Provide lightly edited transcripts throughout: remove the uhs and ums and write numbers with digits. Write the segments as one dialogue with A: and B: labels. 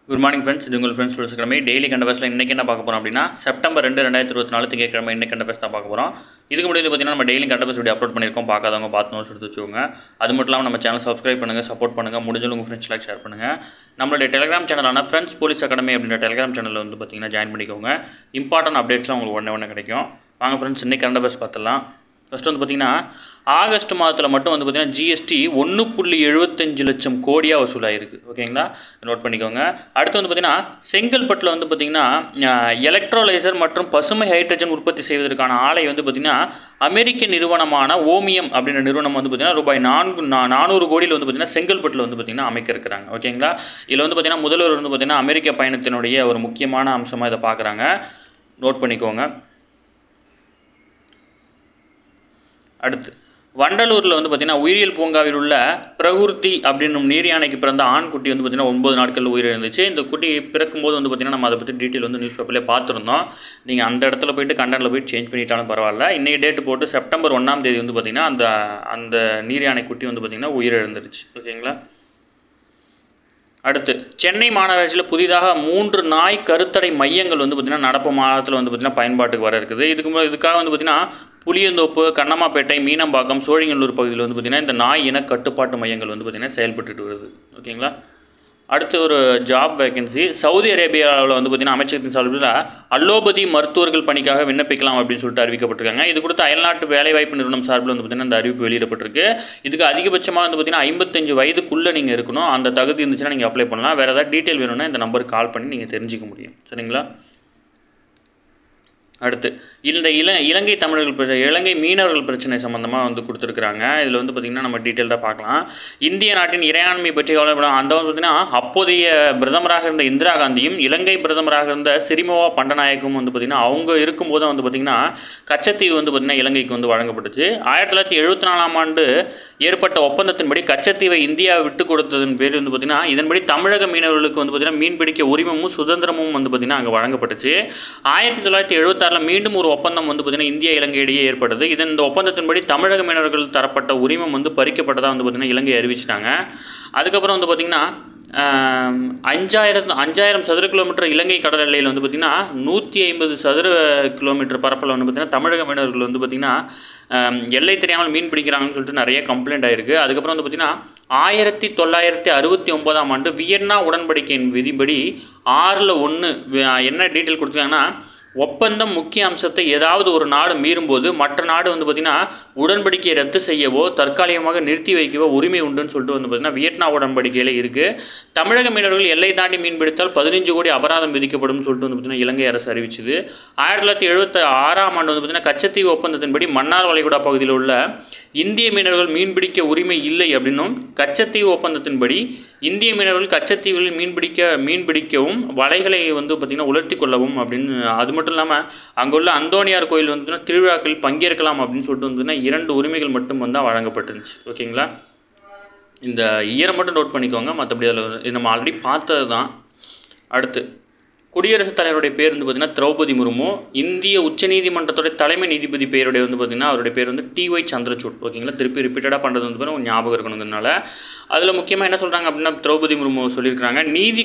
A: Good morning friends. இது உங்கள் friends கிழமை டெய்லி கண்டபஸ்ட்டில் இன்றைக்கி என்ன பார்க்க போகிறோம் அப்படின்னா செப்டம்பர் 2 2024 திங்கட்கிழமை இன்றைக்கி கண்டபஸ் தான் பார்க்க போகிறோம். இதுக்கு முன்னாடி பார்த்தீங்கன்னா நம்ம டெய்லி கண்டபஸ் வீடியோ அப்லோட் பண்ணியிருக்கோம். பார்க்காதவங்க பார்த்து நோட்ஸ் எடுத்து வச்சுக்கோங்க. அது மட்டும் இல்லாமல் நம்ம சேனல் சப்ஸ்கிரைப் பண்ணுங்கள், சப்போர்ட் பண்ணுங்கள், முடிஞ்சவங்க உங்கள் ஃப்ரெண்ட்ஸ்லாம் ஷேர் பண்ணுங்கள். நம்மளுடைய டெலிகிராம் சேனலான ஃப்ரெண்ட்ஸ் போலீஸ் அகாடமி அப்படின்ற டெலிகிராம் சேனலில் வந்து பார்த்தீங்கன்னா ஜாயின் பண்ணிக்கோங்க. இம்பார்ட்டன்ட் அப்டேட்ஸ்லாம் உங்களுக்கு ஒன்று கிடைக்கும். வாங்க ஃப்ரெண்ட்ஸ், இன்றைக்கி கண்டபஸ் பார்த்துடலாம். ஃபஸ்ட்டு வந்து பார்த்திங்கன்னா ஆகஸ்ட் மாதத்தில் மட்டும் வந்து பார்த்திங்கன்னா ஜிஎஸ்டி 1.75 லட்சம் கோடியாக வசூலாகிருக்கு. ஓகேங்களா, நோட் பண்ணிக்கோங்க. அடுத்து வந்து பார்த்திங்கன்னா செங்கல்பட்டில் வந்து பார்த்திங்கன்னா எலக்ட்ரோலைசர் மற்றும் பசுமை ஹைட்ரஜன் உற்பத்தி செய்வதற்கான ஆலை வந்து பார்த்திங்கன்னா அமெரிக்க நிறுவனமான ஓமியம் அப்படின்ற நிறுவனம் வந்து பார்த்திங்கன்னா ரூபாய் 400 கோடியில் வந்து பார்த்திங்கன்னா செங்கல்பட்டில் வந்து பார்த்திங்கன்னா அமைக்க இருக்கிறாங்க. ஓகேங்களா, இதில் வந்து பார்த்திங்கன்னா முதல்வர் வந்து பார்த்திங்கன்னா அமெரிக்க பயணத்தினுடைய ஒரு முக்கியமான அம்சமாக இதை பார்க்குறாங்க. நோட் பண்ணிக்கோங்க. அடுத்து வண்டலூரில் வந்து பார்த்திங்கன்னா உயிரியல் பூங்காவில் உள்ள பிரகுர்த்தி அப்படின்னு நீர் யானைக்கு பிறந்த ஆண் குட்டி வந்து பார்த்திங்கன்னா 9 நாட்கள் உயிரிழந்துச்சு. இந்த குட்டி பிறக்கும்போது வந்து பார்த்திங்கன்னா நம்ம அதை பற்றி டீட்டெயில் வந்து நியூஸ் பேப்பர்லேயே பார்த்துருந்தோம். நீங்கள் அந்த இடத்துல போய்ட்டு கண்டென்ட்டில் போய்ட்டு சேஞ்ச் பண்ணிட்டாலும் பரவாயில்ல. இன்றைக்கி டேட்டு போட்டு செப்டம்பர் 1ஆம் தேதி வந்து பார்த்திங்கன்னா அந்த நீர் யானை குட்டி வந்து பார்த்திங்கன்னா உயிரிழந்துருச்சு. ஓகேங்களா. அடுத்து சென்னை மாநகராட்சியில் புதிதாக 3 நாய் கருத்தடை மையங்கள் வந்து பார்த்திங்கன்னா நடப்பு மாதத்தில் வந்து பார்த்திங்கன்னா பயன்பாட்டுக்கு வர இருக்குது. இதுக்காக வந்து பார்த்திங்கன்னா புளியந்தோப்பு, கண்ணம்மாப்பேட்டை, மீனம்பாக்கம், சோழிங்கநல்லூர் பகுதியில் வந்து பார்த்திங்கன்னா இந்த நாய் இன கட்டுப்பாட்டு மையங்கள் வந்து பார்த்திங்கன்னா செயல்பட்டு வருது. ஓகேங்களா. அடுத்து ஒரு ஜாப் வேகன்சி சவுதி அரேபியாவில் வந்து பார்த்திங்கன்னா அமைச்சகத்தின் சார்பில் அலோபதி மருத்துவர்கள் பணிக்காக விண்ணப்பிக்கலாம் அப்படின்னு சொல்லிட்டு அறிவிக்கப்பட்டிருக்காங்க. இது கொடுத்து அயல்நாட்டு வேலைவாய்ப்பு நிறுவனம் சார்பில் வந்து பார்த்திங்கன்னா இந்த அறிவிப்பு வெளியிடப்பட்டிருக்கு. இதுக்கு அதிகபட்சமாக வந்து பார்த்திங்கன்னா 55 வயதுக்குள்ளே நீங்கள் இருக்கணும். அந்த தகுதி இருந்துச்சுன்னா நீங்கள் அப்ளை பண்ணலாம். வேறு ஏதாவது டீட்டெயில் வேணும்னா இந்த நம்பருக்கு கால் பண்ணி நீங்கள் தெரிஞ்சிக்க முடியும். சரிங்களா. அடுத்து இந்த இலங்கை தமிழர்கள் பிரச்சனை, இலங்கை மீனவர்கள் பிரச்சனை சம்மந்தமாக வந்து கொடுத்துருக்குறாங்க. இதில் வந்து பார்த்திங்கன்னா நம்ம டீட்டெயில்டாக பார்க்கலாம். இந்திய நாட்டின் இறையாண்மை பற்றி கவலைப்படும் அந்த வந்து பார்த்திங்கன்னா அப்போதைய பிரதமராக இருந்த இந்திரா காந்தியும் இலங்கை பிரதமராக இருந்த சிறிமோவா பண்டநாயக்கும் வந்து பார்த்திங்கன்னா அவங்க இருக்கும்போது வந்து பார்த்திங்கன்னா கச்சத்தீவு வந்து பார்த்திங்கன்னா இலங்கைக்கு வந்து வழங்கப்பட்டுச்சு. 1974ஆம் ஆண்டு ஏற்பட்ட ஒப்பந்தத்தின்படி கச்சத்தீவை இந்தியா விட்டு கொடுத்ததன் பேர் வந்து பார்த்திங்கன்னா இதன்படி தமிழக மீனவர்களுக்கு வந்து பார்த்திங்கன்னா மீன்பிடிக்க உரிமமும் சுதந்திரமும் வந்து பார்த்திங்கன்னா அங்கே வழங்கப்பட்டுச்சு. 1976 மீண்டும் ஒரு ஒப்பந்தம் வந்து பார்த்திங்கன்னா இந்தியா இலங்கை இடையே ஏற்பட்டது. இந்த ஒப்பந்தத்தின்படி தமிழக மீனவர்கள் தரப்பட்ட உரிமம் வந்து பறிக்கப்பட்டதாக வந்து பார்த்திங்கன்னா இலங்கை அறிவிச்சிட்டாங்க. அதுக்கப்புறம் வந்து பார்த்திங்கன்னா 5000 சதுர கிலோமீட்டர் இலங்கை கடல் எல்லையில் வந்து பார்த்திங்கன்னா 150 சதுர கிலோமீட்டர் பரப்பில் வந்து பார்த்திங்கன்னா தமிழக மீனவர்கள் வந்து பார்த்திங்கன்னா எல்லை தெரியாமல் மீன் பிடிக்கிறாங்கன்னு சொல்லிட்டு நிறைய கம்ப்ளைண்ட் ஆகிருக்கு. அதுக்கப்புறம் வந்து பார்த்திங்கன்னா 1969ஆம் ஆண்டு வியன்னா உடன்படிக்கையின் விதிப்படி 6/1 என்ன டீட்டெயில் கொடுத்துருக்காங்கன்னா ஒப்பந்தம் முக்கிய அம்சத்தை ஏதாவது ஒரு நாடு மீறும்போது மற்ற நாடு வந்து பார்த்திங்கன்னா உடன்படிக்கையை ரத்து செய்யவோ தற்காலிகமாக நிறுத்தி வைக்கவோ உரிமை உண்டுன்னு சொல்லிட்டு வந்து பார்த்திங்கன்னா வியட்னா உடன்படிக்கையில் இருக்குது. தமிழக மீனவர்கள் எல்லை தாண்டி மீன்பிடித்தால் 15 கோடி அபராதம் விதிக்கப்படும் சொல்லிட்டு வந்து பார்த்திங்கன்னா இலங்கை அரசு அறிவிச்சது. 1976ஆம் ஆண்டு வந்து பார்த்திங்கன்னா கச்சத்தீவு ஒப்பந்தத்தின்படி மன்னார் வளைகுடா பகுதியில் உள்ள இந்திய மீனவர்கள் மீன்பிடிக்க உரிமை இல்லை அப்படின்னும் கச்சத்தீவு ஒப்பந்தத்தின்படி இந்திய மீனவர்கள் கச்சத்தீவில் மீன்பிடிக்கவும் வலைகளை வந்து பார்த்திங்கன்னா உலர்த்தி கொள்ளவும் அப்படின்னு, அது மட்டும் இல்லாமல் அங்கே உள்ள அந்தோனியார் கோயில் வந்து திருவிழாக்களில் பங்கேற்கலாம் அப்படின்னு சொல்லிட்டு வந்து 2 உரிமைகள் மட்டும் வந்து வழங்கப்பட்டுருந்துச்சு. ஓகேங்களா. இந்த இயரை மட்டும் நோட் பண்ணிக்கோங்க, மற்றபடி அதில் நம்ம ஆல்ரெடி பார்த்தது தான். அடுத்து குடியரசுத் தலைவருடைய பேர் வந்து பார்த்திங்கன்னா திரௌபதி முர்மு. இந்திய உச்சநீதிமன்றத்துடைய தலைமை நீதிபதி பேருடைய வந்து பார்த்திங்கன்னா அவருடைய பேர் வந்து டிஒய் சந்திரசூட். ஓகேங்களா. திருப்பி ரிப்பீட்டடாக பண்ணுறது வந்து பார்த்தீங்கன்னா ஞாபகம் இருக்கணுங்கிறதுனால அதில் முக்கியமாக என்ன சொல்கிறாங்க அப்படின்னா திரௌபதி முர்மு சொல்லியிருக்கிறாங்க, நீதி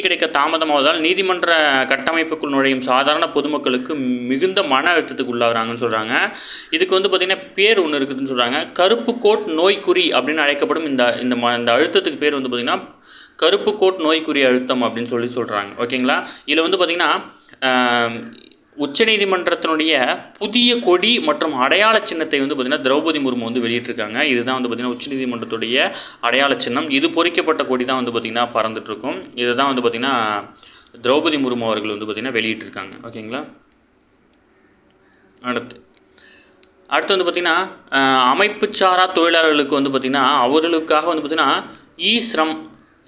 A: கிடைக்க தாமதமாவதால் நீதிமன்ற கட்டமைப்புக்குள் நுழையும் சாதாரண பொதுமக்களுக்கு மிகுந்த மன அழுத்தத்துக்கு உள்ளாகிறாங்கன்னு சொல்கிறாங்க. இதுக்கு வந்து பார்த்திங்கன்னா பேர் ஒன்று இருக்குதுன்னு சொல்கிறாங்க. கருப்பு கோட் நோய்க்குறி அப்படின்னு அழைக்கப்படும் இந்த அழுத்தத்துக்கு பேர் வந்து பார்த்திங்கன்னா கருப்பு கோட் நோய்க்குரிய அழுத்தம் அப்படின்னு சொல்கிறாங்க. ஓகேங்களா. இதில் வந்து பார்த்திங்கன்னா உச்சநீதிமன்றத்தினுடைய புதிய கொடி மற்றும் அடையாள சின்னத்தை வந்து பார்த்திங்கன்னா திரௌபதி முர்மு வந்து வெளியிட்டிருக்காங்க. இதுதான் வந்து பார்த்திங்கன்னா உச்சநீதிமன்றத்துடைய அடையாள சின்னம். இது பொறிக்கப்பட்ட கொடி தான் வந்து பார்த்திங்கன்னா பறந்துட்டுருக்கும். இதை தான் வந்து பார்த்திங்கன்னா திரௌபதி முர்மு அவர்கள் வந்து பார்த்திங்கன்னா வெளியிட்டிருக்காங்க. ஓகேங்களா. அடுத்து வந்து பார்த்திங்கன்னா அமைப்பு சாரா தொழிலாளர்களுக்கு வந்து பார்த்திங்கன்னா அவர்களுக்காக வந்து பார்த்திங்கன்னா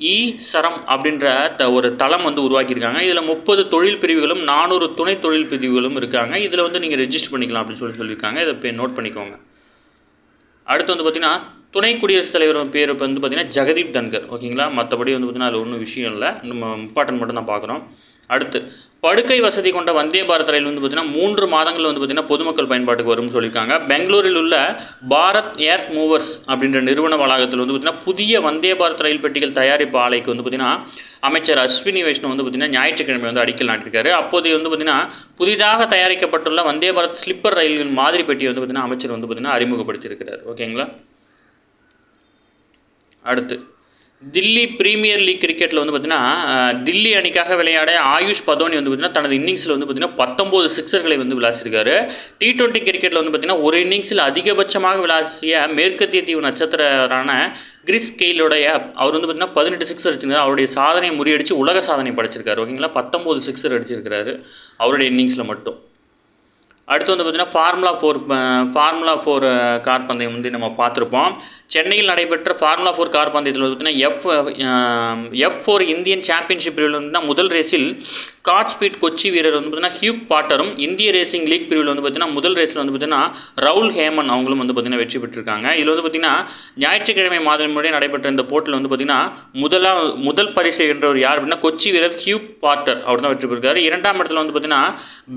A: ஈ-சரம் அப்படின்ற ஒரு தளம் வந்து உருவாக்கியிருக்காங்க. இதில் 30 தொழில் பிரிவுகளும் 400 துணை தொழில் பிரிவுகளும் இருக்காங்க. இதில் வந்து நீங்கள் ரெஜிஸ்டர் பண்ணிக்கலாம் அப்படின்னு சொல்லியிருக்காங்க. இதை நோட் பண்ணிக்கோங்க. அடுத்து வந்து பார்த்திங்கன்னா துணை குடியரசுத் தலைவர் பேர் வந்து பார்த்திங்கன்னா ஜெகதீப் தன்கர். ஓகேங்களா. மற்றபடி வந்து பார்த்திங்கன்னா அது ஒன்றும் விஷயம் இல்லை, நம்ம இம்பார்ட்டன்ட் மட்டும் தான் பார்க்குறோம். அடுத்து படுக்கை வசதி கொண்ட வந்தே பாரத் ரயில் வந்து பார்த்திங்கன்னா 3 மாதங்கள் வந்து பார்த்திங்கன்னா பொதுமக்கள் பயன்பாட்டுக்கு வரும்னு சொல்லியிருக்காங்க. பெங்களூரில் உள்ள பாரத் ஏர்த் மூவர்ஸ் அப்படின்ற நிறுவன வளாகத்தில் வந்து பார்த்திங்கன்னா புதிய வந்தே பாரத் ரயில் பெட்டிகள் தயாரிப்பு ஆலைக்கு வந்து பார்த்திங்கன்னா அமைச்சர் அஸ்வினி வைஷ்ணவ் வந்து பார்த்திங்கன்னா ஞாயிற்றுக்கிழமை வந்து அடிக்கல் நாட்டிருக்காரு. அப்போது வந்து பார்த்திங்கன்னா புதிதாக தயாரிக்கப்பட்டுள்ள வந்தே பாரத் ஸ்லிப்பர் ரயில்கள் மாதிரி பெட்டியை வந்து பார்த்திங்கன்னா அமைச்சர் வந்து பார்த்திங்கன்னா அறிமுகப்படுத்தியிருக்கிறார். ஓகேங்களா. அடுத்து தில்லி பிரீமியர் லீக் கிரிக்கெட்டில் வந்து பார்த்திங்கன்னா தில்லி அணிக்காக விளையாட ஆயுஷ் பதோனி வந்து பார்த்திங்கன்னா தனது இன்னிங்ஸில் வந்து பார்த்திங்கன்னா 19 சிக்ஸர்களை வந்து விளாசிருக்காரு. T20 கிரிக்கெட்டில் வந்து பார்த்திங்கன்னா ஒரு இன்னிங்ஸில் அதிகபட்சமாக விளாசிய மேற்கத்திய தீவு நட்சத்திரரான கிறிஸ் கெயிலுடைய அவர் வந்து பார்த்திங்கன்னா 18 சிக்ஸர் அடிச்சிருக்காரு. அவருடைய சாதனையை முறியடித்து உலக சாதனை படைச்சிருக்காரு. ஓகேங்களா. 19 சிக்ஸர் அடிச்சிருக்கிறாரு அவருடைய இன்னிங்ஸில் மட்டும். அடுத்து வந்து பார்த்திங்கன்னா ஃபார்முலா ஃபோர் கார் பந்தயம் வந்து நம்ம பார்த்துருப்போம். சென்னையில் நடைபெற்ற ஃபார்முலா 4 கார் பந்தயத்தில் வந்து பார்த்திங்கன்னா F4 இந்தியன் சாம்பியன்ஷிப் பிரிவில் வந்து முதல் ரேஸில் காட் ஸ்பீட் கொச்சி வீரர் வந்து பார்த்திங்கன்னா ஹியூக் பாட்டரும், இந்திய ரேசிங் லீக் பிரிவில் வந்து பார்த்திங்கன்னா முதல் ரேஸில் வந்து பார்த்திங்கன்னா ரவுல் ஹேமன் அவங்களும் வந்து பார்த்திங்கன்னா வெற்றி பெற்றிருக்காங்க. இதில் வந்து பார்த்திங்கன்னா ஞாயிற்றுக்கிழமை மாதம் முன்னாடி நடைபெற்ற இந்த போட்டியில் வந்து பார்த்திங்கன்னா முதல் பரிசு வென்றவர் யார் அப்படின்னா கொச்சி வீரர் ஹியூக் பாட்டர் அவர் தான் வெற்றி பெற்றிருக்காரு. 2ஆம் இடத்துல வந்து பார்த்திங்கன்னா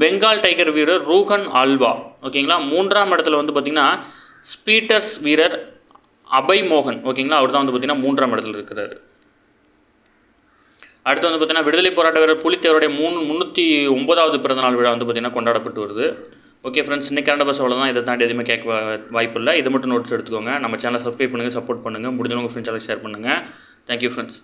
A: பெங்கால் டைகர் வீரர் ரூஹன் ஆல்வா. ஓகேங்களா. 3ஆம் இடத்துல வந்து பார்த்திங்கன்னா ஸ்பீட்டர்ஸ் வீரர் அபய் மோகன். ஓகேங்களா. அவர் தான் வந்து பார்த்திங்கன்னா 3ஆம் இடத்துல இருக்கிறாரு. அடுத்து வந்து பார்த்திங்கன்னா விடுதலை போராட்ட வீரர் புலித்தேவருடைய 309வது பிறந்தநாள் விழா வந்து பார்த்திங்கன்னா கொண்டாடப்பட்டு வருது. ஓகே ஃப்ரெண்ட்ஸ், இன்றைக்கி கரண்ட் அஃபேர்ஸ் அவ்வளோதான். இதை தாண்டி எதுவுமே கேட்க வாய்ப்பு இல்லை. இதை மட்டும் நோட்ஸ் எடுத்துக்கோங்க. நம்ம சேனலை சப்ஸ்கிரைப் பண்ணுங்கள், சப்போர்ட் பண்ணுங்கள், முடிஞ்சவங்க ஃப்ரெண்ட்ஸால் ஷேர் பண்ணுங்கள். Thank you friends.